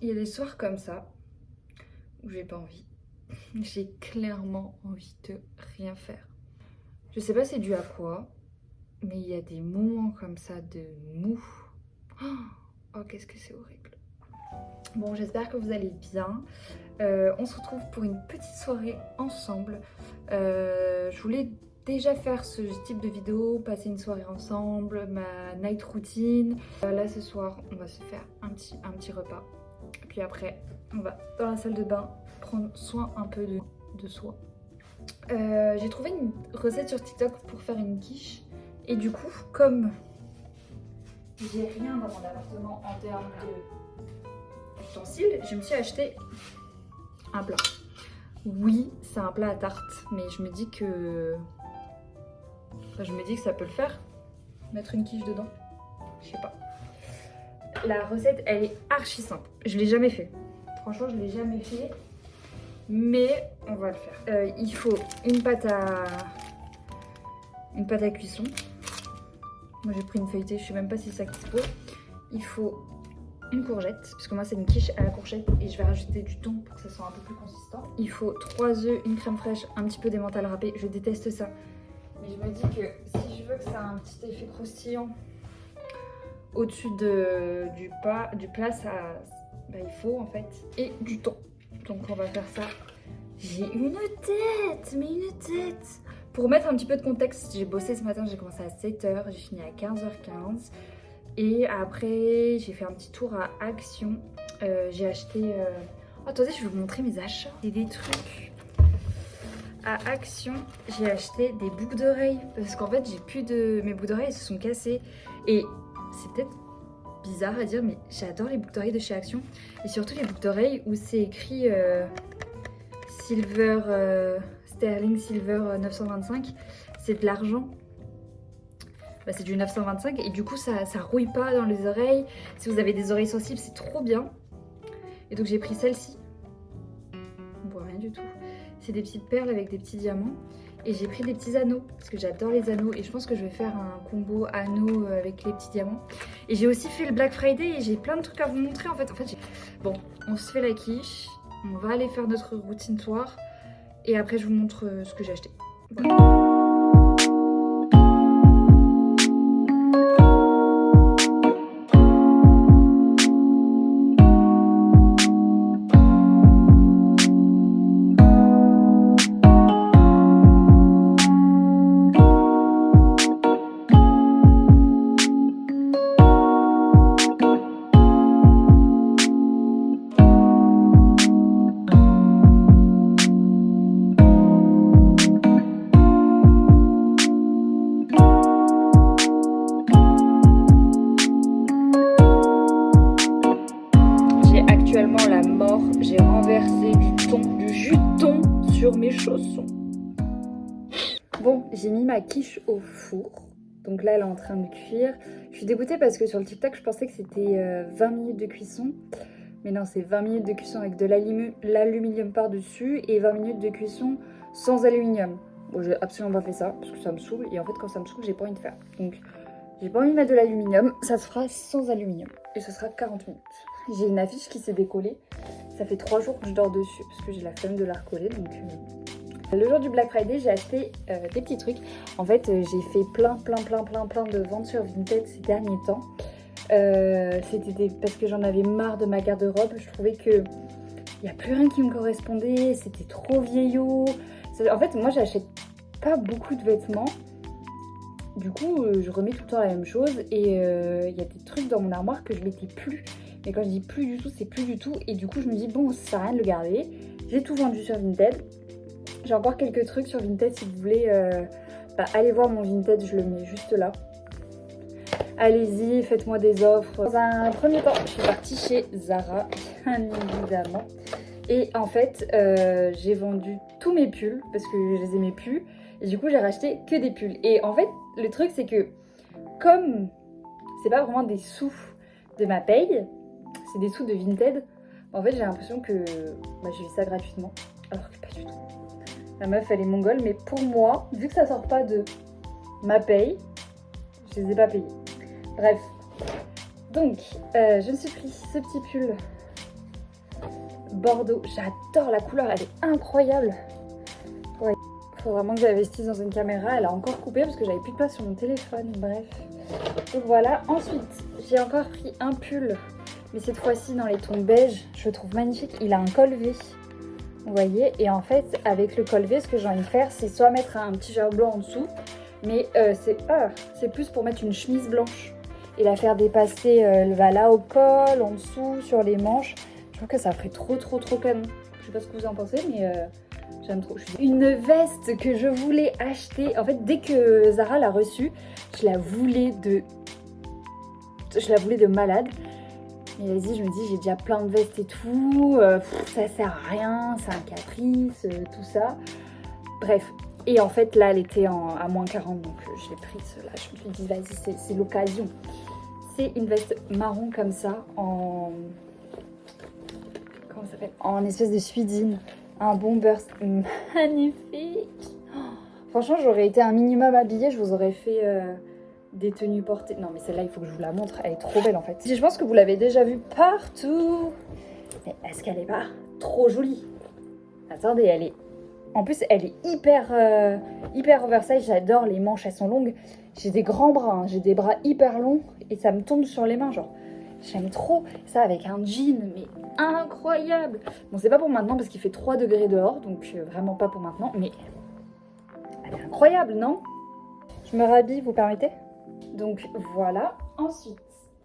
Il y a des soirs comme ça où j'ai pas envie. J'ai clairement envie de rien faire. Je sais pas c'est dû à quoi, mais il y a des moments comme ça de mou. Oh, qu'est-ce que c'est horrible. Bon, j'espère que vous allez bien. On se retrouve pour une petite soirée ensemble. Je voulais déjà faire ce type de vidéo, passer une soirée ensemble, ma night routine. Là ce soir, on va se faire un petit repas. Puis après, on va dans la salle de bain prendre soin un peu de soi. J'ai trouvé une recette sur TikTok pour faire une quiche. Et du coup, comme j'ai rien dans mon appartement en termes d'ustensiles, je me suis acheté un plat. Oui, c'est un plat à tarte, mais je me dis que... Enfin, je me dis que ça peut le faire. Mettre une quiche dedans. Je sais pas. La recette, elle est archi simple. Je l'ai jamais fait. Franchement, je l'ai jamais fait. Mais on va le faire. Il faut une pâte à cuisson. Moi, j'ai pris une feuilletée. Je sais même pas si c'est ça qu'il faut. Il faut une courgette, parce que moi c'est une quiche à la courgette et je vais rajouter du thon pour que ça soit un peu plus consistant. Il faut 3 œufs, une crème fraîche, un petit peu d'emmental râpé. Je déteste ça. Mais je me dis que si je veux que ça ait un petit effet croustillant au-dessus du plat, ça, il faut en fait. Et du thon. Donc on va faire ça. J'ai une tête, mais une tête. Pour mettre un petit peu de contexte, j'ai bossé ce matin, j'ai commencé à 7h, j'ai fini à 15h15. Et après, j'ai fait un petit tour à Action. J'ai acheté... Oh, attendez, je vais vous montrer mes achats. C'est des trucs. À Action, j'ai acheté des boucles d'oreilles. Parce qu'en fait, j'ai plus de... Mes boucles d'oreilles, elles se sont cassées. Et c'est peut-être bizarre à dire, mais j'adore les boucles d'oreilles de chez Action. Et surtout les boucles d'oreilles où c'est écrit Silver... Sterling Silver 925. C'est de l'argent. C'est du 925 et du coup ça rouille pas dans les oreilles. Si vous avez des oreilles sensibles, c'est trop bien. Et donc j'ai pris celle-ci. On voit rien du tout. C'est des petites perles avec des petits diamants. Et j'ai pris des petits anneaux parce que j'adore les anneaux et je pense que je vais faire un combo anneaux avec les petits diamants. Et j'ai aussi fait le Black Friday et j'ai plein de trucs à vous montrer en fait. Bon, on se fait la quiche. On va aller faire notre routine soir. Et après je vous montre ce que j'ai acheté. Voilà. Actuellement la mort, j'ai renversé du jus de thon sur mes chaussons. Bon, j'ai mis ma quiche au four. Donc là, elle est en train de cuire. Je suis dégoûtée parce que sur le TikTok, je pensais que c'était 20 minutes de cuisson. Mais non, c'est 20 minutes de cuisson avec de l'aluminium par-dessus et 20 minutes de cuisson sans aluminium. Bon, j'ai absolument pas fait ça parce que ça me saoule. Et en fait, quand ça me saoule, j'ai pas envie de faire. Donc, j'ai pas envie de mettre de l'aluminium. Ça se fera sans aluminium. Et ce sera 40 minutes. J'ai une affiche qui s'est décollée. Ça fait 3 jours que je dors dessus parce que j'ai la flemme de la recoller. Donc, le jour du Black Friday, j'ai acheté des petits trucs. En fait, j'ai fait plein de ventes sur Vinted ces derniers temps. C'était parce que j'en avais marre de ma garde-robe. Je trouvais que il n'y a plus rien qui me correspondait. C'était trop vieillot. En fait, moi, j'achète pas beaucoup de vêtements. Du coup, je remets tout le temps la même chose. Et il y a des trucs dans mon armoire que je mettais plus. Mais quand je dis plus du tout, c'est plus du tout. Et du coup, je me dis, bon, ça sert à rien de le garder. J'ai tout vendu sur Vinted. J'ai encore quelques trucs sur Vinted si vous voulez. Allez voir mon Vinted, je le mets juste là. Allez-y, faites-moi des offres. Dans un premier temps, je suis partie chez Zara, bien évidemment. Et en fait, j'ai vendu tous mes pulls parce que je les aimais plus. Et du coup, j'ai racheté que des pulls. Et en fait, le truc, c'est que comme c'est pas vraiment des sous de ma paye, c'est des sous de Vinted, en fait, j'ai l'impression que j'ai eu ça gratuitement. Alors que pas du tout. La meuf, elle est mongole. Mais pour moi, vu que ça sort pas de ma paye, je les ai pas payés. Bref, donc je me suis pris ce petit pull Bordeaux. J'adore la couleur, elle est incroyable. Ouais, faut vraiment que j'investisse dans une caméra. Elle a encore coupé parce que j'avais plus de place sur mon téléphone. Bref. Donc voilà. Ensuite, j'ai encore pris un pull, mais cette fois-ci dans les tons beige. Je le trouve magnifique. Il a un col V. Vous voyez, et en fait, avec le col V, ce que j'ai envie de faire, c'est soit mettre un petit t-shirt blanc en dessous, mais c'est plus pour mettre une chemise blanche et la faire dépasser là au col, en dessous, sur les manches. Je trouve que ça ferait trop canon. Je sais pas ce que vous en pensez, mais j'aime trop. Une veste que je voulais acheter, en fait, dès que Zara l'a reçue, je la voulais de malade. Mais vas-y, je me dis, j'ai déjà plein de vestes et tout, ça sert à rien, c'est un caprice, tout ça. Bref, et en fait, là, elle était à moins 40, donc je l'ai prise. Là, je me suis dit, vas-y, c'est l'occasion. C'est une veste marron comme ça, comment ça s'appelle, en espèce de suidine, un bomber magnifique. Franchement, j'aurais été un minimum habillée, je vous aurais fait... des tenues portées. Non mais celle-là il faut que je vous la montre, elle est trop belle en fait. Je pense que vous l'avez déjà vue partout. Mais est-ce qu'elle est pas trop jolie? Attendez, elle est... En plus elle est hyper oversize, j'adore, les manches elles sont longues. J'ai des grands bras, hein. J'ai des bras hyper longs et ça me tombe sur les mains genre. J'aime trop ça avec un jean, mais incroyable. Bon c'est pas pour maintenant parce qu'il fait 3 degrés dehors, donc vraiment pas pour maintenant, mais elle est incroyable, non? Je me rhabille, vous permettez? Donc voilà. Ensuite,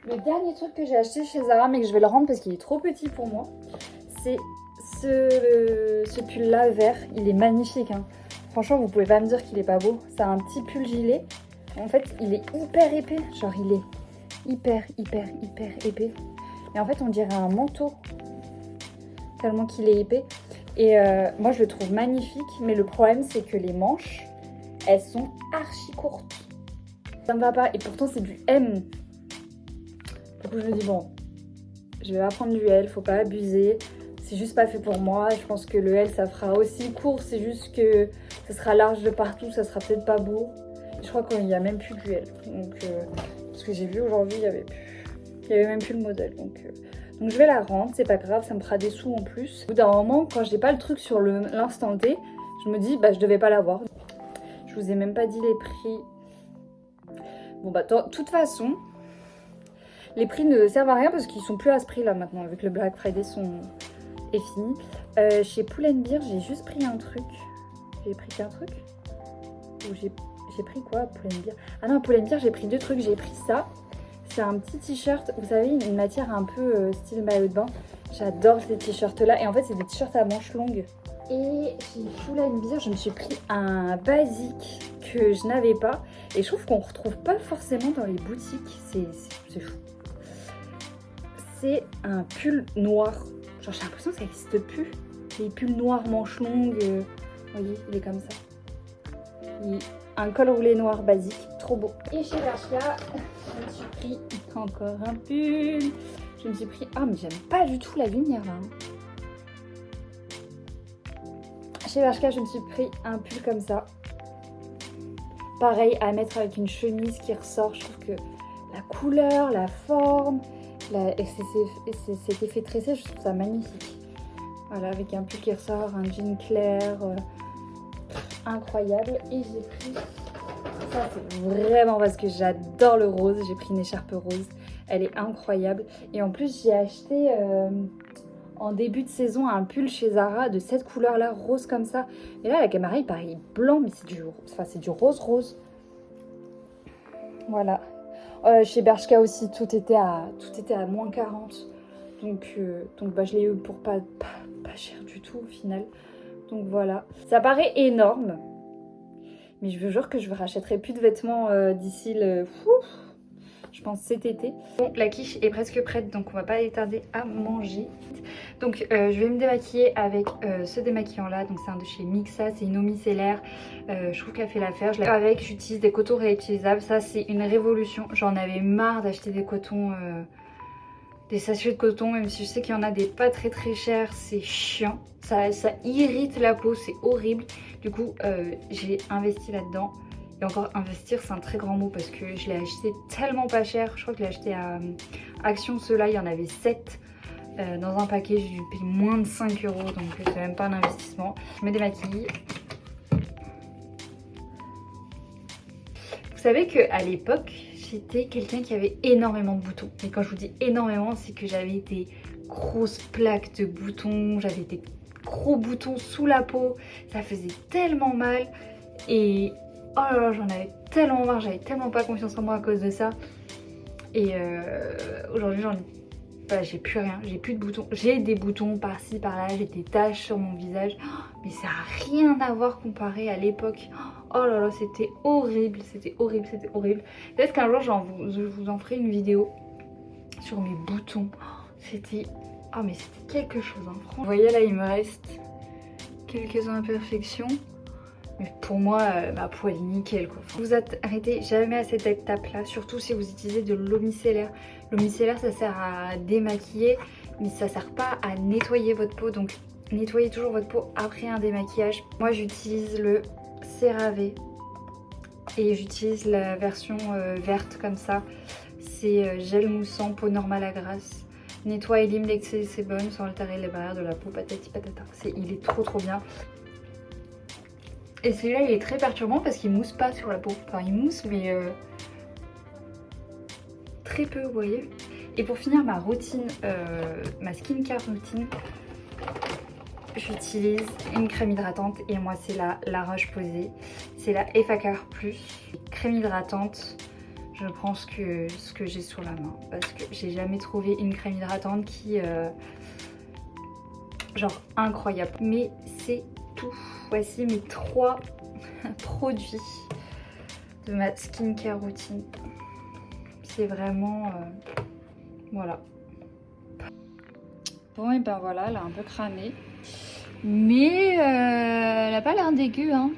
le dernier truc que j'ai acheté chez Zara, mais que je vais le rendre parce qu'il est trop petit pour moi, c'est ce pull là vert. Il est magnifique, hein. Franchement, vous pouvez pas me dire qu'il est pas beau. C'est un petit pull gilet. En fait, il est hyper épais. Genre, il est hyper épais. Et en fait, on dirait un manteau. Tellement qu'il est épais. Et moi, je le trouve magnifique. Mais le problème, c'est que les manches, elles sont archi courtes. Ça me va pas, et pourtant c'est du M. Du coup je me dis bon, je vais pas prendre du L, faut pas abuser. C'est juste pas fait pour moi, et je pense que le L ça fera aussi court, c'est juste que ça sera large de partout, ça sera peut-être pas beau. Et je crois qu'il n'y a même plus du L. Donc, parce que j'ai vu aujourd'hui, il y avait même plus le modèle. Donc je vais la rendre, c'est pas grave, ça me fera des sous en plus. Au bout d'un moment, quand j'ai pas le truc sur l'instant T, je me dis bah je devais pas l'avoir. Je vous ai même pas dit les prix. Bon bah de toute façon, les prix ne servent à rien parce qu'ils sont plus à ce prix là maintenant, vu que le Black Friday est fini. Chez Pull&Bear, j'ai juste pris un truc. J'ai pris qu'un truc? Ou j'ai pris quoi Pull&Bear? Ah non, Pull&Bear, j'ai pris 2 trucs. J'ai pris ça. C'est un petit t-shirt, vous savez, une matière un peu style maillot de bain. J'adore ces t-shirts là. Et en fait, c'est des t-shirts à manches longues. Et chez Pull&Bear, je me suis pris un basique que je n'avais pas. Et je trouve qu'on ne retrouve pas forcément dans les boutiques. C'est fou. C'est un pull noir. Genre, j'ai l'impression que ça n'existe plus. Les pulls noirs manches longues. Vous voyez, il est comme ça. Un col roulé noir basique. Trop beau. Et chez Bershka, je me suis pris encore un pull. Je me suis pris... Ah, mais j'aime pas du tout la lumière là. Chez Bershka, je me suis pris un pull comme ça. Pareil, à mettre avec une chemise qui ressort. Je trouve que la couleur, la forme, cet effet tressé, je trouve ça magnifique. Voilà, avec un pull qui ressort, un jean clair, incroyable. Et j'ai pris, ça c'est vraiment parce que j'adore le rose, j'ai pris une écharpe rose. Elle est incroyable. Et en plus, j'ai acheté... en début de saison, un pull chez Zara de cette couleur-là, rose comme ça. Et là, la caméra, il paraît blanc, mais c'est du rose. Voilà. Chez Bershka aussi, tout était à moins 40. Donc bah, je l'ai eu pour pas cher du tout au final. Donc voilà. Ça paraît énorme. Mais je vous jure que je ne rachèterai plus de vêtements d'ici je pense cet été. Bon, la quiche est presque prête, donc on va pas tarder à manger. Donc je vais me démaquiller avec ce démaquillant là. Donc c'est un de chez Mixa, c'est une eau micellaire. Je trouve qu'elle fait l'affaire. J'utilise des cotons réutilisables. Ça c'est une révolution. J'en avais marre d'acheter des cotons, des sachets de coton, même si je sais qu'il y en a des pas très chers. C'est chiant. Ça irrite la peau, c'est horrible. Du coup j'ai investi là-dedans. Et encore investir, c'est un très grand mot parce que je l'ai acheté tellement pas cher. Je crois que je l'ai acheté à Action, ceux-là, il y en avait 7. Dans un paquet, j'ai dû payer moins de 5 €, donc c'est même pas un investissement. Je me démaquille. Vous savez qu'à l'époque, j'étais quelqu'un qui avait énormément de boutons. Et quand je vous dis énormément, c'est que j'avais des grosses plaques de boutons, j'avais des gros boutons sous la peau. Ça faisait tellement mal. Et oh là là, j'en avais tellement marre, j'avais tellement pas confiance en moi à cause de ça. Et aujourd'hui, j'ai plus rien, j'ai plus de boutons. J'ai des boutons par-ci, par-là, j'ai des taches sur mon visage. Mais ça n'a rien à voir comparé à l'époque. Oh là là, c'était horrible, c'était horrible, c'était horrible. Peut-être qu'un jour, je vous en ferai une vidéo sur mes boutons. C'était... Ah mais c'était quelque chose, hein. Franchement. Vous voyez là, il me reste quelques imperfections. Mais pour moi, ma peau elle est nickel quoi. Vous arrêtez jamais à cette étape là, surtout si vous utilisez de l'eau micellaire. L'eau micellaire ça sert à démaquiller, mais ça sert pas à nettoyer votre peau. Donc nettoyez toujours votre peau après un démaquillage. Moi j'utilise le CeraVe et j'utilise la version verte comme ça. C'est gel moussant, peau normale à grasse. Nettoie et lime l'excès de sébum sans altérer les barrières de la peau, patati patata. Il est trop bien. Et celui-là il est très perturbant parce qu'il mousse pas sur la peau. Enfin il mousse mais très peu, vous voyez. Et pour finir ma routine, ma skincare routine, j'utilise une crème hydratante et moi c'est la Roche-Posay. C'est la Effaclar Plus. Crème hydratante, je prends ce que j'ai sous la main parce que j'ai jamais trouvé une crème hydratante qui... genre incroyable. Mais c'est tout. Voici mes 3 produits de ma skincare routine. C'est vraiment... voilà. Bon et ben voilà, elle a un peu cramé. Mais elle a pas l'air dégueu hein.